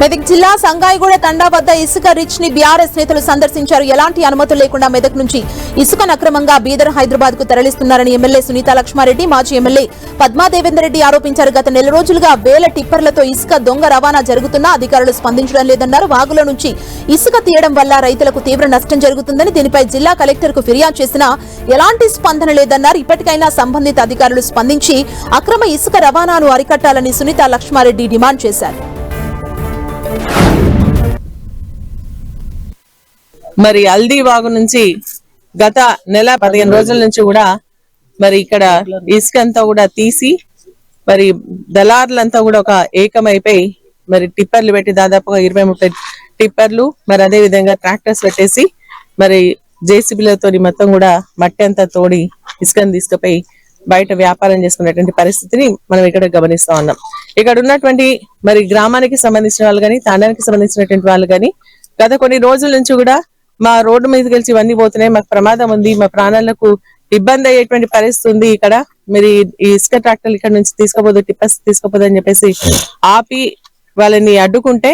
మెదక్ జిల్లా సంగాయిగూడ తండా వద్ద ఇసుక రిచ్ ని బీఆర్ఎస్ నేతలు సందర్శించారు. ఎలాంటి అనుమతులు లేకుండా మెదక్ నుంచి ఇసుకను అక్రమంగా బీదర్ హైదరాబాద్ కు తరలిస్తున్నారని ఎమ్మెల్యే సునీతా లక్ష్మారెడ్డి, మాజీ ఎమ్మెల్యే పద్మా దేవేందర్ రెడ్డి ఆరోపించారు. గత నెల రోజులుగా వేల టిప్పర్లతో ఇసుక దొంగ రవాణా జరుగుతున్నా అధికారులు స్పందించడం లేదన్నారు. వాగుల నుంచి ఇసుక తీయడం వల్ల రైతులకు తీవ్ర నష్టం జరుగుతుందని, దీనిపై జిల్లా కలెక్టర్ కు ఫిర్యాదు చేసినా ఎలాంటి స్పందన లేదన్నారు. ఇప్పటికైనా సంబంధిత అధికారులు స్పందించి అక్రమ ఇసుక రవాణాను అరికట్టాలని సునీతా లక్ష్మారెడ్డి డిమాండ్ చేశారు. మరి హల్దీ వాగు నుంచి గత నెల 15 రోజుల నుంచి కూడా మరి ఇక్కడ ఇసుక అంతా కూడా తీసి మరి దళారులంతా కూడా ఒక ఏకమైపోయి మరి టిప్పర్లు పెట్టి దాదాపుగా 20-30 టిప్పర్లు మరి అదే విధంగా ట్రాక్టర్స్ పెట్టేసి మరి జేసీబీలతో మొత్తం కూడా మట్టి అంతా తోడి ఇసుకను తీసుకుపోయి బయట వ్యాపారం చేసుకునేటువంటి పరిస్థితిని మనం ఇక్కడ గమనిస్తా ఉన్నాం. ఇక్కడ ఉన్నటువంటి మరి గ్రామానికి సంబంధించిన వాళ్ళు కానీ తాండానికి సంబంధించినటువంటి వాళ్ళు కానీ గత కొన్ని రోజుల నుంచి కూడా మా రోడ్డు మీదకి వెళ్ళి ఇవన్నీ పోతున్నాయి, మాకు ప్రమాదం ఉంది, మా ప్రాణాలకు ఇబ్బంది అయ్యేటువంటి పరిస్థితి ఉంది, ఇక్కడ మీరు ఈ ఇసుక ట్రాక్టర్లు ఇక్కడ నుంచి తీసుకోపోదు, టిప్పర్స్ తీసుకోపోదు అని చెప్పేసి ఆపి వాళ్ళని అడ్డుకుంటే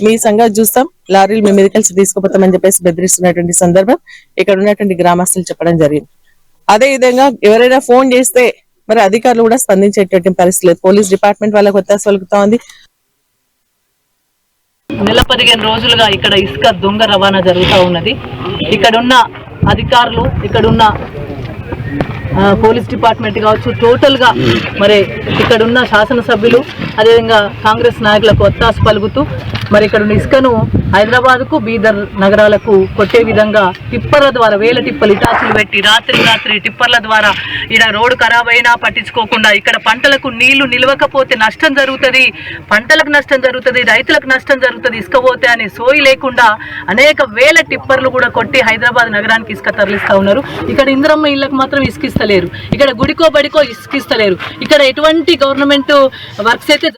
మీ సంగతి చూస్తాం, లారీలు మీ మీదకి వెళ్ళి తీసుకోపోతామని చెప్పేసి బెదిరిస్తున్నటువంటి సందర్భం ఇక్కడ ఉన్నటువంటి గ్రామస్తులు చెప్పడం జరిగింది. అదే విధంగా ఎవరైనా ఫోన్ చేస్తే మరి అధికారులు కూడా స్పందించేటువంటి పరిస్థితి లేదు. పోలీస్ డిపార్ట్మెంట్ వాళ్ళకి ఒత్తాస పలుకుతా ఉంది. నెల 15 రోజులుగా ఇక్కడ ఇసుక దొంగ రవాణా జరుగుతూ ఉన్నది. ఇక్కడున్న అధికారులు, ఇక్కడున్న పోలీస్ డిపార్ట్మెంట్ కావచ్చు, టోటల్గా మరి ఇక్కడున్న శాసనసభ్యులు అదేవిధంగా కాంగ్రెస్ నాయకులకు ఒత్తాస పలుకుతూ మరి ఇక్కడున్న ఇసుకను హైదరాబాద్కు బీదర్ నగరాలకు కొట్టే విధంగా టిప్పర్ల ద్వారా వేల టిప్పర్లు ఇటాచులు పెట్టి రాత్రి టిప్పర్ల ద్వారా ఇక్కడ రోడ్డు ఖరాబ్ అయినా పట్టించుకోకుండా ఇక్కడ పంటలకు నీళ్లు నిలవకపోతే నష్టం జరుగుతుంది, పంటలకు నష్టం జరుగుతుంది, రైతులకు నష్టం జరుగుతుంది, ఇసుక పోతే అని సోయి లేకుండా అనేక వేల టిప్పర్లు కూడా కొట్టి హైదరాబాద్ నగరానికి ఇసుక తరలిస్తూ ఉన్నారు. ఇక్కడ ఇందిరమ్మ ఇళ్లకు మాత్రం ఇసుకిస్తలేరు, ఇక్కడ గుడికో బడికో ఇసుకిస్తలేరు, ఇక్కడ ఎటువంటి గవర్నమెంట్ వర్క్స్ అయితే